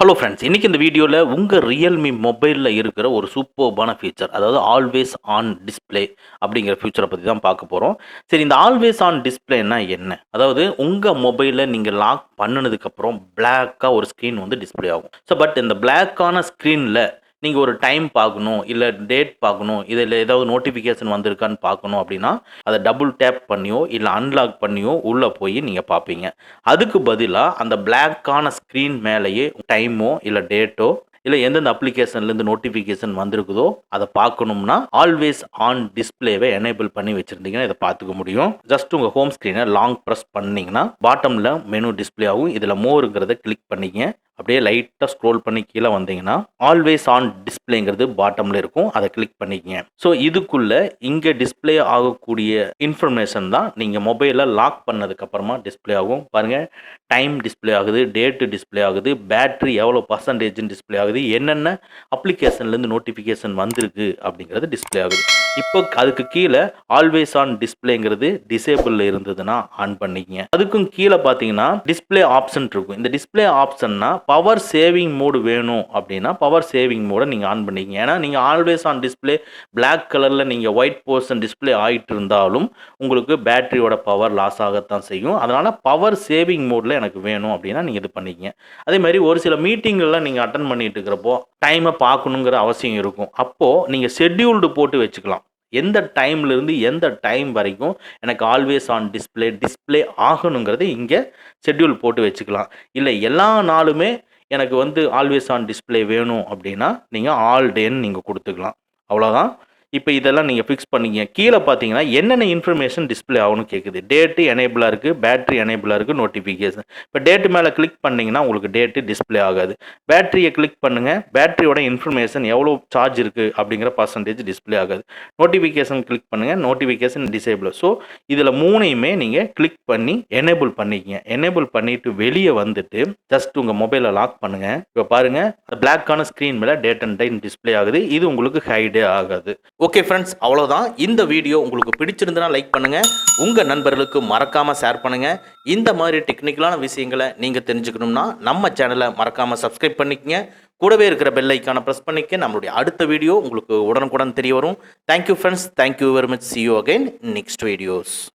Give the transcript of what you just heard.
Hello friends, இன்னைக்கு இந்த வீடியோவில் உங்கள் ரியல்மி மொபைலில் இருக்கிற ஒரு சூப்பர்பான ஃபீச்சர், அதாவது ஆல்வேஸ் ஆன் டிஸ்ப்ளே அப்படிங்கிற ஃபீச்சரை பற்றி தான் பார்க்க போகிறோம். சரி, இந்த ஆல்வேஸ் ஆன் டிஸ்ப்ளேனா என்ன? அதாவது உங்கள் மொபைலில் நீங்கள் லாக் பண்ணினதுக்கப்புறம் பிளாக்காக ஒரு ஸ்க்ரீன் வந்து டிஸ்ப்ளே ஆகும். ஸோ பட் இந்த பிளாக்கான ஸ்க்ரீனில் நீங்கள் ஒரு டைம் பார்க்கணும், இல்லை டேட் பார்க்கணும், இதில் ஏதாவது நோட்டிஃபிகேஷன் வந்திருக்கான்னு பார்க்கணும் அப்படின்னா அதை டபுள் டேப் பண்ணியோ இல்லை அன்லாக் பண்ணியோ உள்ளே போய் நீங்கள் பார்ப்பீங்க. அதுக்கு பதிலாக அந்த பிளாக்கான ஸ்க்ரீன் மேலேயே டைமோ இல்லை டேட்டோ இல்லை எந்தெந்த அப்ளிகேஷன்லேருந்து நோட்டிஃபிகேஷன் வந்திருக்குதோ அதை பார்க்கணும்னா ஆல்வேஸ் ஆன் டிஸ்பிளேவை எனேபிள் பண்ணி வச்சுருந்தீங்கன்னா இதை பார்த்துக்க முடியும். ஜஸ்ட் உங்கள் ஹோம் ஸ்க்ரீனை லாங் ப்ரெஸ் பண்ணிங்கன்னா பாட்டமில் மெனு டிஸ்பிளே ஆகும். இதில் மோருங்கிறத கிளிக் பண்ணிங்க. அப்படியே லைட்டாக ஸ்க்ரோல் பண்ணி கீழே வந்தீங்கன்னா ஆல்வேஸ் ஆன் டிஸ்பிளேங்கிறது பாட்டமில் இருக்கும். அதை கிளிக் பண்ணிக்கங்க. ஸோ இதுக்குள்ளே இங்கே டிஸ்பிளே ஆகக்கூடிய இன்ஃபர்மேஷன் தான் நீங்கள் மொபைலில் லாக் பண்ணதுக்கப்புறமா டிஸ்பிளே ஆகும். பாருங்கள், டைம் டிஸ்பிளே ஆகுது, டேட்டு டிஸ்பிளே ஆகுது, பேட்ரி எவ்வளோ பர்சன்டேஜ்னு டிஸ்பிளே ஆகுது, என்னென்ன அப்ளிகேஷன்லேருந்து நோட்டிஃபிகேஷன் வந்திருக்கு அப்படிங்கிறது டிஸ்பிளே ஆகுது. இப்போ அதுக்கு கீழே ஆல்வேஸ் ஆன் டிஸ்பிளேங்கிறது டிசேபிளில் இருந்ததுன்னா ஆன் பண்ணிக்கங்க. அதுக்கும் கீழே பார்த்தீங்கன்னா டிஸ்பிளே ஆப்ஷன் இருக்கும். இந்த டிஸ்பிளே ஆப்ஷன்னா பவர் சேவிங் மோடு வேணும் அப்படின்னா பவர் சேவிங் மோடை நீங்கள் ஆன் பண்ணிக்கங்க. ஏன்னா நீங்கள் ஆல்வேஸ் ஆன் டிஸ்பிளே பிளாக் கலரில் நீங்கள் ஒயிட் போர்ஷன் டிஸ்பிளே ஆகிட்டு இருந்தாலும் உங்களுக்கு பேட்டரியோட பவர் லாஸ் ஆகத்தான் செய்யும். அதனால் பவர் சேவிங் மோடில் எனக்கு வேணும் அப்படின்னா நீங்கள் இது பண்ணிக்கங்க. அதே மாதிரி ஒரு சில மீட்டிங்கெல்லாம் நீங்கள் அட்டன் பண்ணிட்டு இருக்கிறப்போ டைமை பார்க்கணுங்கிற அவசியம் இருக்கும். அப்போது நீங்கள் ஷெட்யூல்டு போட்டு வச்சுக்கலாம். எந்த டைம்லேருந்து எந்த டைம் வரைக்கும் எனக்கு ஆல்வேஸ் ஆன் டிஸ்பிளே ஆகணுங்கிறது இங்கே ஷெட்யூல் போட்டு வச்சுக்கலாம். இல்லை எல்லா நாளுமே எனக்கு வந்து ஆல்வேஸ் ஆன் டிஸ்பிளே வேணும் அப்படின்னா நீங்கள் ஆல் டேன்னு நீங்கள் கொடுத்துக்கலாம். அவ்வளோதான். இப்போ இதெல்லாம் நீங்கள் ஃபிக்ஸ் பண்ணிங்க. கீழே பார்த்தீங்கன்னா என்னென்ன இன்ஃபர்மேஷன் டிஸ்பிளே ஆகும்னு கேட்குது. டேட்டு எனேபிளாக இருக்குது, பேட்டரி எனேபிளாக இருக்குது, நோட்டிஃபிகேஷன். இப்போ டேட்டு மேலே கிளிக் பண்ணிங்கன்னா உங்களுக்கு டேட்டு டிஸ்பிளே ஆகாது. பேட்டரியை கிளிக் பண்ணுங்கள், பேட்டரியோட இன்ஃபர்மேஷன் எவ்வளோ சார்ஜ் இருக்குது அப்படிங்கிற பர்சன்டேஜ் டிஸ்பிளே ஆகாது. நோட்டிஃபிகேஷன் கிளிக் பண்ணுங்கள், நோட்டிஃபிகேஷன் டிசேபிள். ஸோ இதில் மூணையுமே நீங்கள் கிளிக் பண்ணி எனேபிள் பண்ணிக்கங்க. எனேபிள் பண்ணிவிட்டு வெளியே வந்துட்டு ஜஸ்ட் உங்கள் மொபைலை லாக் பண்ணுங்கள். இப்போ பாருங்கள், பிளாக்கான ஸ்க்ரீன் மேலே டேட் அண்ட் டைம் டிஸ்பிளே ஆகுது. இது உங்களுக்கு ஹைடே ஆகாது. ஓகே ஃப்ரெண்ட்ஸ், அவ்வளோதான். இந்த வீடியோ உங்களுக்கு பிடிச்சிருந்தனா லைக் பண்ணுங்கள், உங்கள் நண்பர்களுக்கு மறக்காமல் ஷேர் பண்ணுங்கள். இந்த மாதிரி டெக்னிக்கலான விஷயங்களை நீங்கள் தெரிஞ்சுக்கணும்னா நம்ம சேனலை மறக்காமல் சப்ஸ்கிரைப் பண்ணிக்கங்க. கூடவே இருக்கிற பெல் ஐக்கானை ப்ரெஸ் பண்ணிக்க. நம்மளுடைய அடுத்த வீடியோ உங்களுக்கு உடனுக்குடன் தெரிய வரும். Thank you friends, thank you very much. see you again next videos.